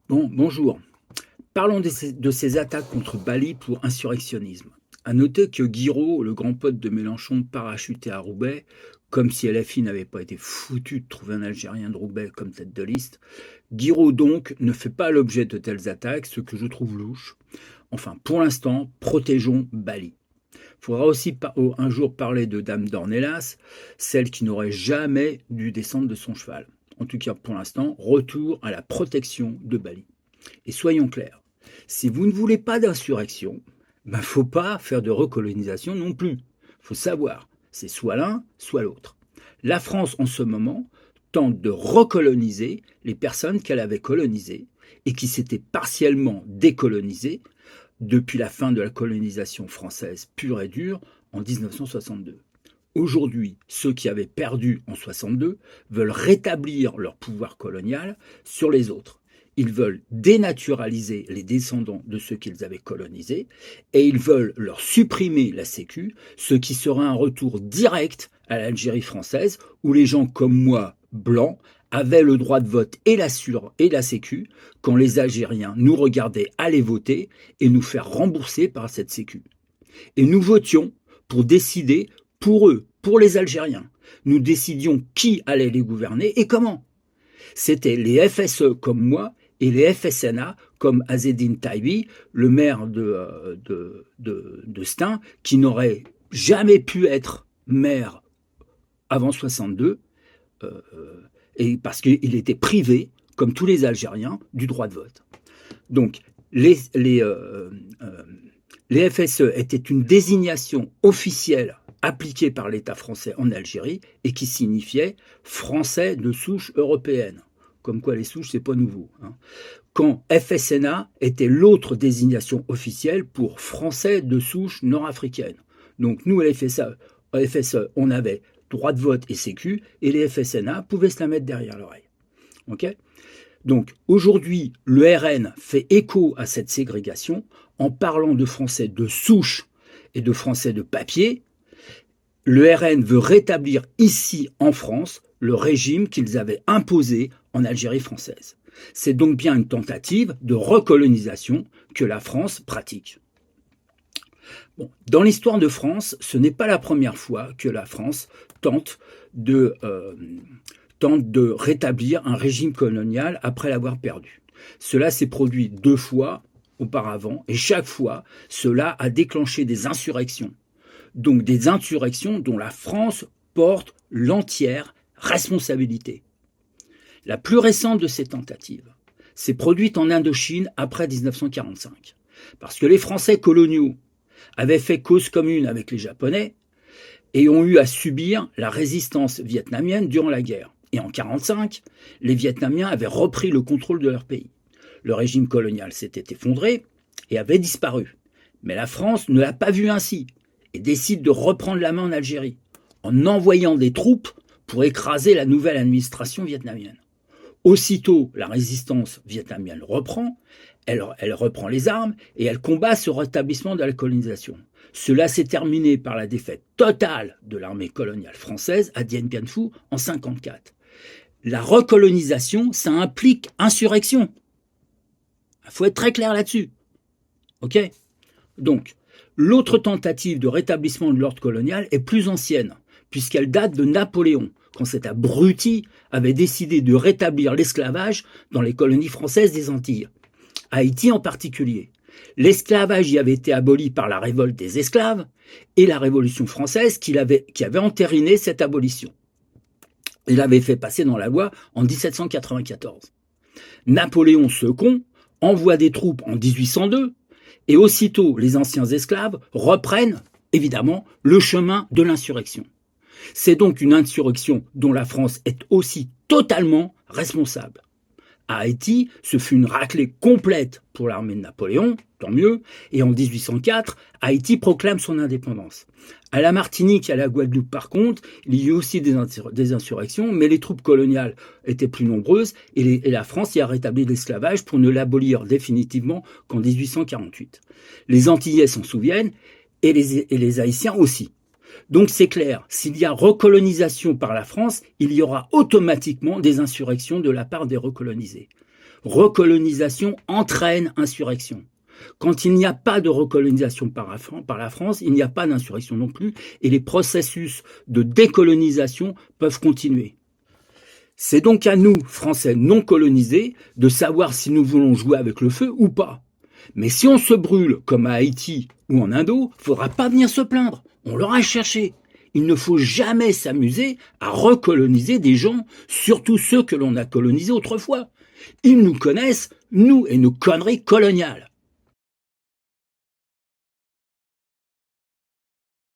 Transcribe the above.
Bonjour. Parlons de ces attaques contre Bali pour insurrectionnisme. À noter que Guiraud, le grand pote de Mélenchon, parachuté à Roubaix, comme si LFI n'avait pas été foutu de trouver un Algérien de Roubaix comme tête de liste. Guiraud, donc, ne fait pas l'objet de telles attaques, ce que je trouve louche. Enfin, pour l'instant, protégeons Bali. Il faudra aussi un jour parler de Dame d'Ornelas, celle qui n'aurait jamais dû descendre de son cheval. En tout cas, pour l'instant, retour à la protection de Bali. Et soyons clairs, si vous ne voulez pas d'insurrection, ben faut pas faire de recolonisation non plus. Faut savoir, c'est soit l'un, soit l'autre. La France, en ce moment, tente de recoloniser les personnes qu'elle avait colonisées et qui s'étaient partiellement décolonisées depuis la fin de la colonisation française pure et dure en 1962. Aujourd'hui, ceux qui avaient perdu en 62 veulent rétablir leur pouvoir colonial sur les autres. Ils veulent dénaturaliser les descendants de ceux qu'ils avaient colonisés et ils veulent leur supprimer la Sécu, ce qui sera un retour direct à l'Algérie française où les gens comme moi, blancs, avaient le droit de vote et la Sécu quand les Algériens nous regardaient aller voter et nous faire rembourser par cette Sécu. Et nous votions pour décider pour eux, pour les Algériens. Nous décidions qui allait les gouverner et comment. C'était les FSE comme moi et les FSNA comme Azzedine Taibi, le maire de Stein, qui n'aurait jamais pu être maire avant 62, et parce qu'il était privé, comme tous les Algériens, du droit de vote. Donc, les FSE étaient une désignation officielle appliquée par l'État français en Algérie et qui signifiait français de souche européenne. Comme quoi les souches, c'est pas nouveau. Quand FSNA était l'autre désignation officielle pour français de souche nord-africaine. Donc nous, à FSE, on avait droit de vote et sécu, et les FSNA pouvaient se la mettre derrière l'oreille. Okay. Donc aujourd'hui, le RN fait écho à cette ségrégation en parlant de français de souche et de français de papier. Le RN veut rétablir ici en France le régime qu'ils avaient imposé en Algérie française. C'est donc bien une tentative de recolonisation que la France pratique. Bon, dans l'histoire de France, ce n'est pas la première fois que la France tente de rétablir un régime colonial après l'avoir perdu. Cela s'est produit 2 fois auparavant, et chaque fois, cela a déclenché des insurrections. Donc des insurrections dont la France porte l'entière responsabilité. La plus récente de ces tentatives s'est produite en Indochine après 1945. Parce que les Français coloniaux avaient fait cause commune avec les Japonais et ont eu à subir la résistance vietnamienne durant la guerre. Et en 1945, les Vietnamiens avaient repris le contrôle de leur pays. Le régime colonial s'était effondré et avait disparu. Mais la France ne l'a pas vu ainsi et décide de reprendre la main en Algérie en envoyant des troupes pour écraser la nouvelle administration vietnamienne. Aussitôt, la résistance vietnamienne reprend, elle reprend les armes et elle combat ce rétablissement de la colonisation. Cela s'est terminé par la défaite totale de l'armée coloniale française à Dien Bien Phu en 1954. La recolonisation, ça implique insurrection. Il faut être très clair là-dessus. Ok ? Donc, l'autre tentative de rétablissement de l'ordre colonial est plus ancienne, puisqu'elle date de Napoléon, quand cet abruti avait décidé de rétablir l'esclavage dans les colonies françaises des Antilles, Haïti en particulier. L'esclavage y avait été aboli par la révolte des esclaves et la Révolution française qui avait entériné cette abolition. Il l'avait fait passer dans la loi en 1794. Napoléon II envoie des troupes en 1802 et aussitôt les anciens esclaves reprennent évidemment le chemin de l'insurrection. C'est donc une insurrection dont la France est aussi totalement responsable. À Haïti, ce fut une raclée complète pour l'armée de Napoléon, tant mieux, et en 1804, Haïti proclame son indépendance. À la Martinique et à la Guadeloupe, par contre, il y eut aussi des insurrections, mais les troupes coloniales étaient plus nombreuses et la France y a rétabli l'esclavage pour ne l'abolir définitivement qu'en 1848. Les Antillais s'en souviennent et les Haïtiens aussi. Donc c'est clair, s'il y a recolonisation par la France, il y aura automatiquement des insurrections de la part des recolonisés. Recolonisation entraîne insurrection. Quand il n'y a pas de recolonisation par la France, il n'y a pas d'insurrection non plus, et les processus de décolonisation peuvent continuer. C'est donc à nous, Français non colonisés, de savoir si nous voulons jouer avec le feu ou pas. Mais si on se brûle, comme à Haïti ou en Indo, faudra pas venir se plaindre. On l'aura cherché. Il ne faut jamais s'amuser à recoloniser des gens, surtout ceux que l'on a colonisés autrefois. Ils nous connaissent, nous et nos conneries coloniales.